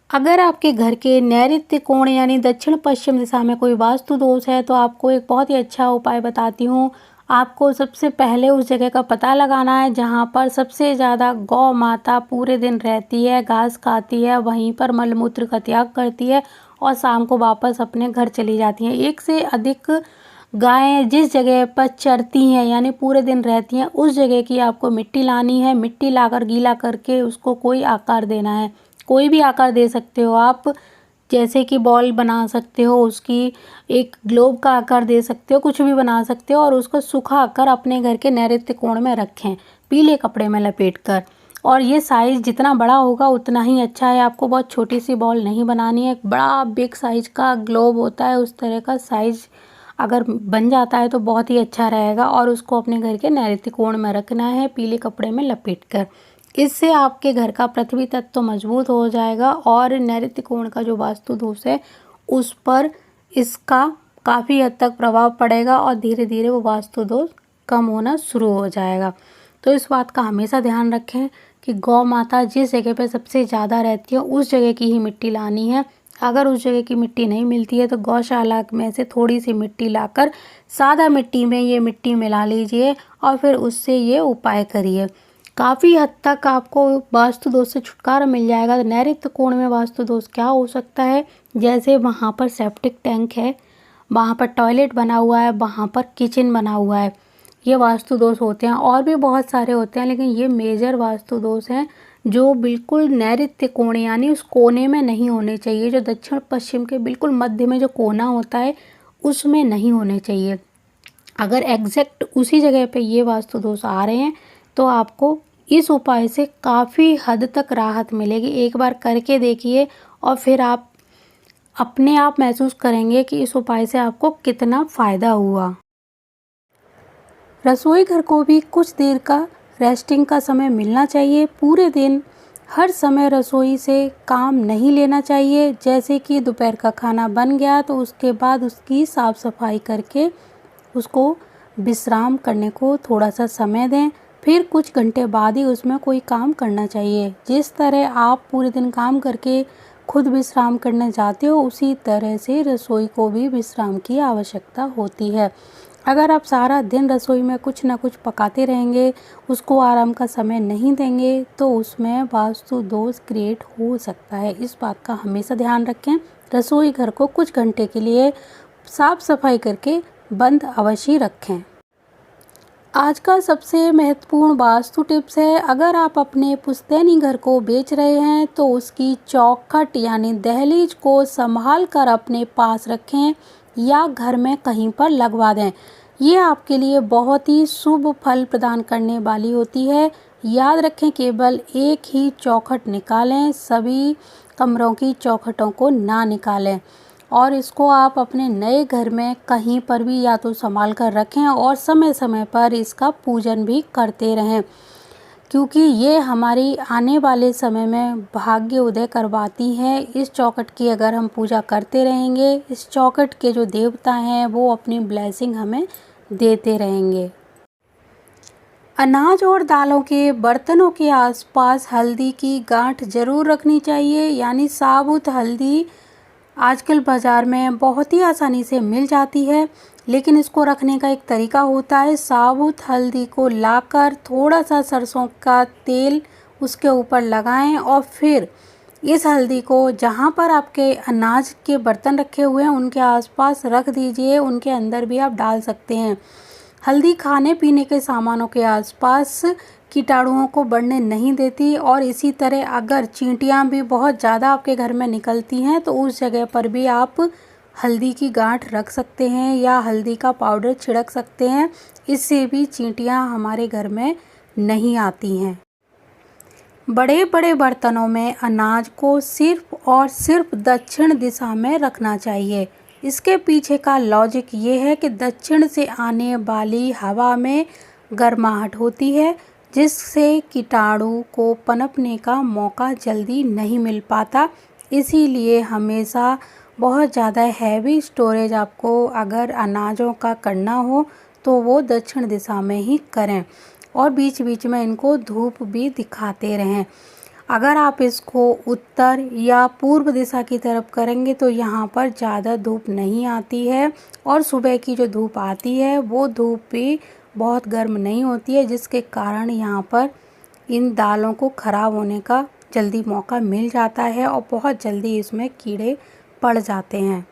अगर आपके घर के नैऋत्य कोण यानी दक्षिण पश्चिम दिशा में कोई वास्तु दोष है तो आपको एक बहुत ही अच्छा उपाय बताती हूँ। आपको सबसे पहले उस जगह का पता लगाना है जहाँ पर सबसे ज़्यादा गौ माता पूरे दिन रहती है, घास खाती है, वहीं पर मलमूत्र का त्याग करती है और शाम को वापस अपने घर चली जाती हैं। एक से अधिक गायें जिस जगह पर चरती हैं यानी पूरे दिन रहती हैं, उस जगह की आपको मिट्टी लानी है। मिट्टी लाकर गीला करके उसको कोई आकार देना है। कोई भी आकार दे सकते हो आप, जैसे कि बॉल बना सकते हो, उसकी एक ग्लोब का आकार दे सकते हो, कुछ भी बना सकते हो और उसको सुखा कर अपने घर के नैऋत्य कोण में रखें, पीले कपड़े में लपेट कर। और ये साइज़ जितना बड़ा होगा उतना ही अच्छा है। आपको बहुत छोटी सी बॉल नहीं बनानी है, बड़ा बिग साइज़ का ग्लोब होता है, उस तरह का साइज़ अगर बन जाता है तो बहुत ही अच्छा रहेगा। और उसको अपने घर के नैऋत्य कोण में रखना है, पीले कपड़े में लपेट कर। इससे आपके घर का पृथ्वी तत्व तो मजबूत हो जाएगा और नैऋत्य कोण का जो वास्तु दोष है उस पर इसका काफ़ी हद तक प्रभाव पड़ेगा और धीरे धीरे वो वास्तु दोष कम होना शुरू हो जाएगा। तो इस बात का हमेशा ध्यान रखें कि गौ माता जिस जगह पे सबसे ज़्यादा रहती है उस जगह की ही मिट्टी लानी है। अगर उस जगह की मिट्टी नहीं मिलती है तो गौशाला में से थोड़ी सी मिट्टी लाकर सादा मिट्टी में ये मिट्टी मिला लीजिए और फिर उससे ये उपाय करिए। काफ़ी हद तक आपको वास्तु दोष से छुटकारा मिल जाएगा। नैऋत्य कोण में वास्तु दोष क्या हो सकता है, जैसे वहाँ पर सेप्टिक टैंक है, वहाँ पर टॉयलेट बना हुआ है, वहाँ पर किचन बना हुआ है, ये वास्तु दोष होते हैं। और भी बहुत सारे होते हैं लेकिन ये मेजर वास्तु दोष हैं जो बिल्कुल नैऋत्य कोण यानी उस कोने में नहीं होने चाहिए। जो दक्षिण पश्चिम के बिल्कुल मध्य में जो कोना होता है उसमें नहीं होने चाहिए। अगर एग्जैक्ट उसी जगह पे ये वास्तु दोष आ रहे हैं तो आपको इस उपाय से काफ़ी हद तक राहत मिलेगी। एक बार करके देखिए और फिर आप अपने आप महसूस करेंगे कि इस उपाय से आपको कितना फ़ायदा हुआ। रसोई घर को भी कुछ देर का रेस्टिंग का समय मिलना चाहिए। पूरे दिन हर समय रसोई से काम नहीं लेना चाहिए। जैसे कि दोपहर का खाना बन गया तो उसके बाद उसकी साफ़ सफाई करके उसको विश्राम करने को थोड़ा सा समय दें, फिर कुछ घंटे बाद ही उसमें कोई काम करना चाहिए। जिस तरह आप पूरे दिन काम करके खुद विश्राम करने जाते हो उसी तरह से रसोई को भी विश्राम की आवश्यकता होती है। अगर आप सारा दिन रसोई में कुछ ना कुछ पकाते रहेंगे, उसको आराम का समय नहीं देंगे तो उसमें वास्तु दोष क्रिएट हो सकता है। इस बात का हमेशा ध्यान रखें। रसोई घर को कुछ घंटे के लिए साफ सफाई करके बंद अवश्य रखें। आज का सबसे महत्वपूर्ण वास्तु टिप्स है, अगर आप अपने पुश्तैनी घर को बेच रहे हैं तो उसकी चौखट यानी दहलीज को संभाल कर अपने पास रखें या घर में कहीं पर लगवा दें। ये आपके लिए बहुत ही शुभ फल प्रदान करने वाली होती है। याद रखें, केवल एक ही चौखट निकालें, सभी कमरों की चौखटों को ना निकालें। और इसको आप अपने नए घर में कहीं पर भी या तो संभाल कर रखें और समय समय पर इसका पूजन भी करते रहें, क्योंकि ये हमारी आने वाले समय में भाग्य उदय करवाती है। इस चौखट की अगर हम पूजा करते रहेंगे, इस चौखट के जो देवता हैं वो अपनी ब्लेसिंग हमें देते रहेंगे। अनाज और दालों के बर्तनों के आसपास हल्दी की गांठ जरूर रखनी चाहिए, यानी साबुत हल्दी आजकल बाज़ार में बहुत ही आसानी से मिल जाती है, लेकिन इसको रखने का एक तरीका होता है। साबुत हल्दी को लाकर थोड़ा सा सरसों का तेल उसके ऊपर लगाएं और फिर इस हल्दी को जहाँ पर आपके अनाज के बर्तन रखे हुए हैं उनके आसपास रख दीजिए, उनके अंदर भी आप डाल सकते हैं। हल्दी खाने पीने के सामानों के आसपास कीटाणुओं को बढ़ने नहीं देती और इसी तरह अगर चींटियां भी बहुत ज़्यादा आपके घर में निकलती हैं तो उस जगह पर भी आप हल्दी की गांठ रख सकते हैं या हल्दी का पाउडर छिड़क सकते हैं। इससे भी चींटियां हमारे घर में नहीं आती हैं। बड़े बड़े बर्तनों में अनाज को सिर्फ और सिर्फ दक्षिण दिशा में रखना चाहिए। इसके पीछे का लॉजिक ये है कि दक्षिण से आने वाली हवा में गर्माहट होती है, जिससे कीटाणु को पनपने का मौका जल्दी नहीं मिल पाता। इसीलिए हमेशा बहुत ज़्यादा हैवी स्टोरेज आपको अगर अनाजों का करना हो तो वो दक्षिण दिशा में ही करें और बीच बीच में इनको धूप भी दिखाते रहें। अगर आप इसको उत्तर या पूर्व दिशा की तरफ करेंगे तो यहाँ पर ज़्यादा धूप नहीं आती है और सुबह की जो धूप आती है वो धूप भी बहुत गर्म नहीं होती है, जिसके कारण यहाँ पर इन दालों को ख़राब होने का जल्दी मौका मिल जाता है और बहुत जल्दी इसमें कीड़े पड़ जाते हैं।